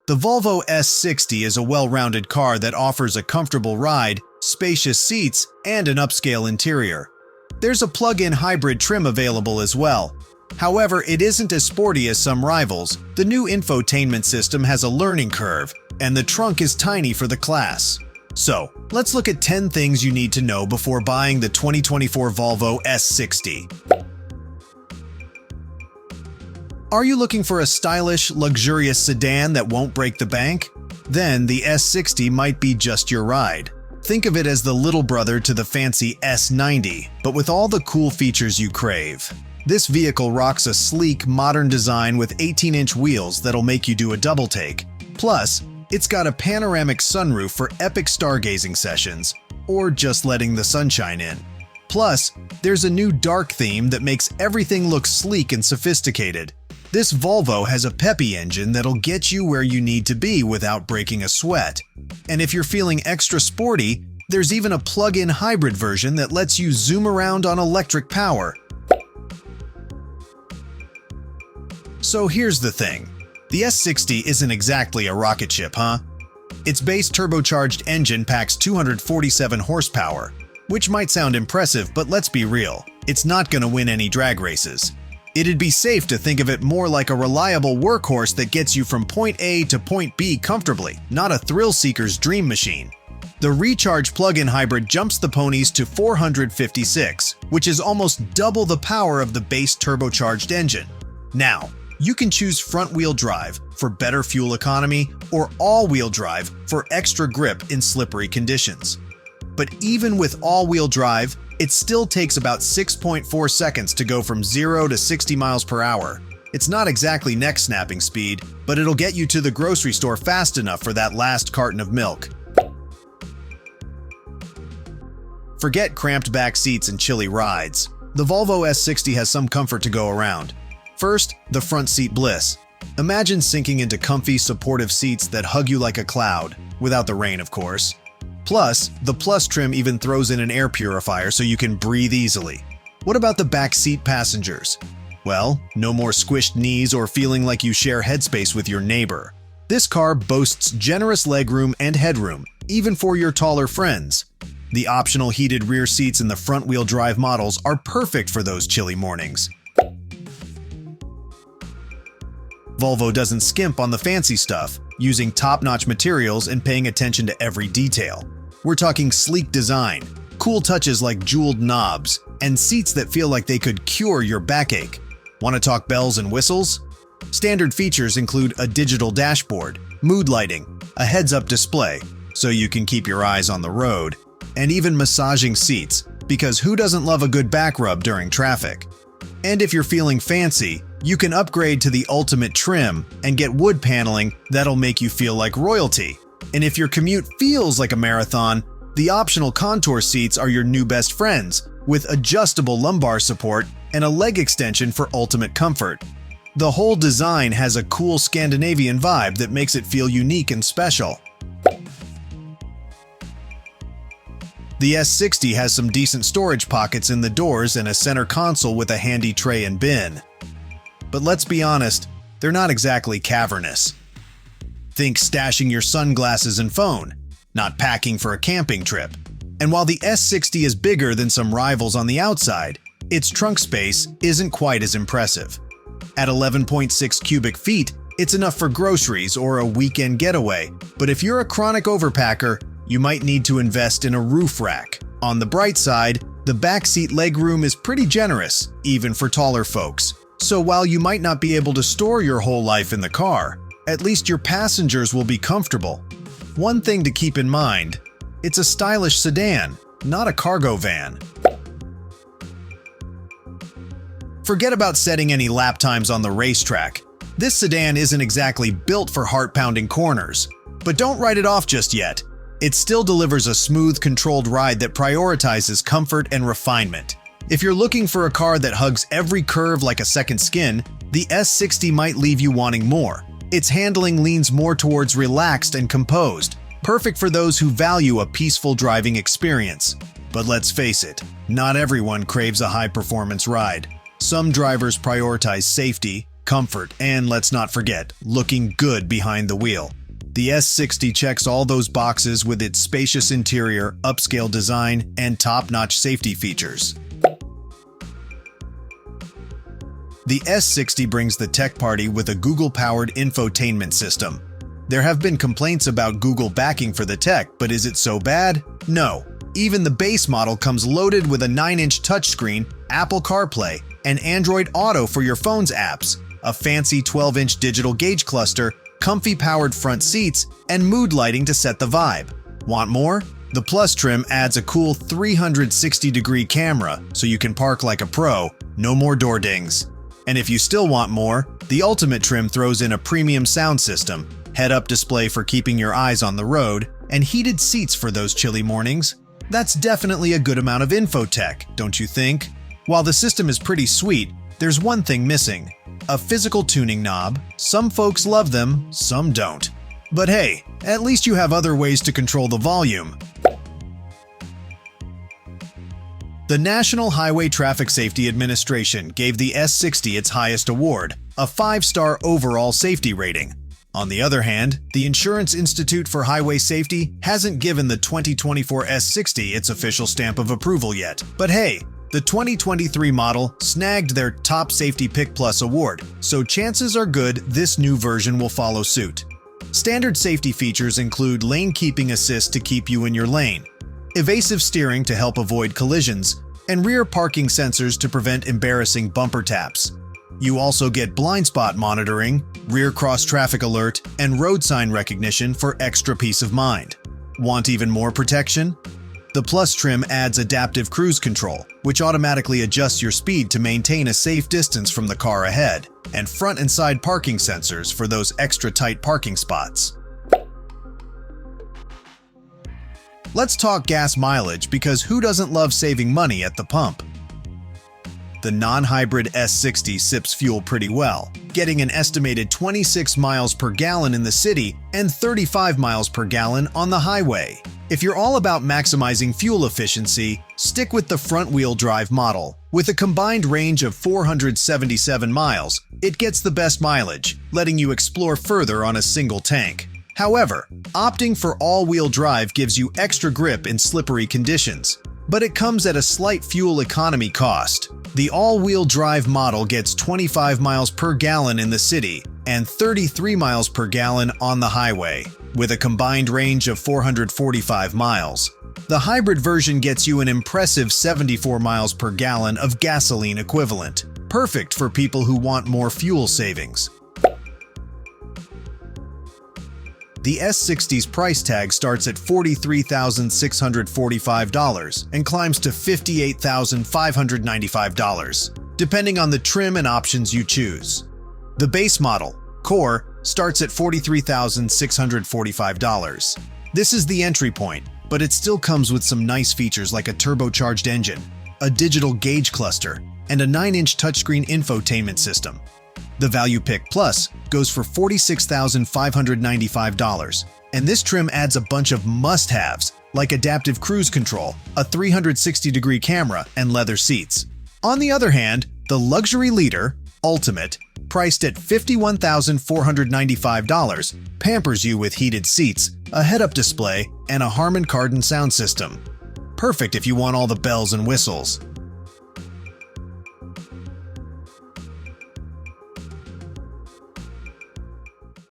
The Volvo S60 is a well-rounded car that offers a comfortable ride, spacious seats, and an upscale interior. There's a plug-in hybrid trim available as well. However, it isn't as sporty as some rivals. The new infotainment system has a learning curve, and the trunk is tiny for the class. So, let's look at 10 things you need to know before buying the 2024 Volvo S60. Are you looking for a stylish, luxurious sedan that won't break the bank? Then the S60 might be just your ride. Think of it as the little brother to the fancy S90, but with all the cool features you crave. This vehicle rocks a sleek, modern design with 18-inch wheels that'll make you do a double take. Plus, it's got a panoramic sunroof for epic stargazing sessions, or just letting the sunshine in. Plus, there's a new dark theme that makes everything look sleek and sophisticated. This Volvo has a peppy engine that'll get you where you need to be without breaking a sweat. And if you're feeling extra sporty, there's even a plug-in hybrid version that lets you zoom around on electric power. So here's the thing. The S60 isn't exactly a rocket ship, huh? Its base turbocharged engine packs 247 horsepower, which might sound impressive, but let's be real, it's not gonna win any drag races. It'd be safe to think of it more like a reliable workhorse that gets you from point A to point B comfortably, not a thrill-seeker's dream machine. The Recharge plug-in hybrid jumps the ponies to 456, which is almost double the power of the base turbocharged engine. Now, you can choose front-wheel drive for better fuel economy or all-wheel drive for extra grip in slippery conditions. But even with all-wheel drive, it still takes about 6.4 seconds to go from 0 to 60 miles per hour. It's not exactly neck-snapping speed, but it'll get you to the grocery store fast enough for that last carton of milk. Forget cramped back seats and chilly rides. The Volvo S60 has some comfort to go around. First, the front seat bliss. Imagine sinking into comfy, supportive seats that hug you like a cloud, without the rain, of course. Plus, the Plus trim even throws in an air purifier so you can breathe easily. What about the back seat passengers? Well, no more squished knees or feeling like you share headspace with your neighbor. This car boasts generous legroom and headroom, even for your taller friends. The optional heated rear seats in the front-wheel drive models are perfect for those chilly mornings. Volvo doesn't skimp on the fancy stuff, using top-notch materials and paying attention to every detail. We're talking sleek design, cool touches like jeweled knobs, and seats that feel like they could cure your backache. Want to talk bells and whistles? Standard features include a digital dashboard, mood lighting, a heads-up display, so you can keep your eyes on the road, and even massaging seats, because who doesn't love a good back rub during traffic? And if you're feeling fancy, you can upgrade to the ultimate trim and get wood paneling that'll make you feel like royalty. And if your commute feels like a marathon, the optional contour seats are your new best friends, with adjustable lumbar support and a leg extension for ultimate comfort. The whole design has a cool Scandinavian vibe that makes it feel unique and special. The S60 has some decent storage pockets in the doors and a center console with a handy tray and bin. But let's be honest, they're not exactly cavernous. Think stashing your sunglasses and phone, not packing for a camping trip. And while the S60 is bigger than some rivals on the outside, its trunk space isn't quite as impressive. At 11.6 cubic feet, it's enough for groceries or a weekend getaway, but if you're a chronic overpacker, you might need to invest in a roof rack. On the bright side, the backseat legroom is pretty generous, even for taller folks. So while you might not be able to store your whole life in the car, at least your passengers will be comfortable. One thing to keep in mind, it's a stylish sedan, not a cargo van. Forget about setting any lap times on the racetrack. This sedan isn't exactly built for heart-pounding corners. But don't write it off just yet. It still delivers a smooth, controlled ride that prioritizes comfort and refinement. If you're looking for a car that hugs every curve like a second skin, the S60 might leave you wanting more. Its handling leans more towards relaxed and composed, perfect for those who value a peaceful driving experience. But let's face it, not everyone craves a high-performance ride. Some drivers prioritize safety, comfort, and let's not forget, looking good behind the wheel. The S60 checks all those boxes with its spacious interior, upscale design, and top-notch safety features. The S60 brings the tech party with a Google-powered infotainment system. There have been complaints about Google backing for the tech, but is it so bad? No. Even the base model comes loaded with a 9-inch touchscreen, Apple CarPlay, and Android Auto for your phone's apps, a fancy 12-inch digital gauge cluster, comfy powered front seats, and mood lighting to set the vibe. Want more? The Plus trim adds a cool 360-degree camera so you can park like a pro, no more door dings. And if you still want more, the Ultimate trim throws in a premium sound system, head-up display for keeping your eyes on the road, and heated seats for those chilly mornings. That's definitely a good amount of info tech, don't you think? While the system is pretty sweet, there's one thing missing: a physical tuning knob. Some folks love them, some don't. But hey, at least you have other ways to control the volume. The National Highway Traffic Safety Administration gave the S60 its highest award, a 5-star overall safety rating. On the other hand, the Insurance Institute for Highway Safety hasn't given the 2024 S60 its official stamp of approval yet. But hey, the 2023 model snagged their Top Safety Pick Plus award, so chances are good this new version will follow suit. Standard safety features include lane keeping assist to keep you in your lane, evasive steering to help avoid collisions, and rear parking sensors to prevent embarrassing bumper taps. You also get blind spot monitoring, rear cross traffic alert, and road sign recognition for extra peace of mind. Want even more protection? The Plus trim adds adaptive cruise control, which automatically adjusts your speed to maintain a safe distance from the car ahead, and front and side parking sensors for those extra tight parking spots. Let's talk gas mileage, because who doesn't love saving money at the pump? The non-hybrid S60 sips fuel pretty well, getting an estimated 26 miles per gallon in the city and 35 miles per gallon on the highway. If you're all about maximizing fuel efficiency, stick with the front-wheel drive model. With a combined range of 477 miles, it gets the best mileage, letting you explore further on a single tank. However, opting for all-wheel drive gives you extra grip in slippery conditions, but it comes at a slight fuel economy cost. The all-wheel drive model gets 25 miles per gallon in the city and 33 miles per gallon on the highway, with a combined range of 445 miles. The hybrid version gets you an impressive 74 miles per gallon of gasoline equivalent, perfect for people who want more fuel savings. The S60's price tag starts at $43,645 and climbs to $58,595, depending on the trim and options you choose. The base model, Core, starts at $43,645. This is the entry point, but it still comes with some nice features like a turbocharged engine, a digital gauge cluster, and a 9-inch touchscreen infotainment system. The Value Pick Plus goes for $46,595, and this trim adds a bunch of must-haves like adaptive cruise control, a 360-degree camera, and leather seats. On the other hand, the luxury leader, Ultimate, priced at $51,495, pampers you with heated seats, a head-up display, and a Harman Kardon sound system. Perfect if you want all the bells and whistles.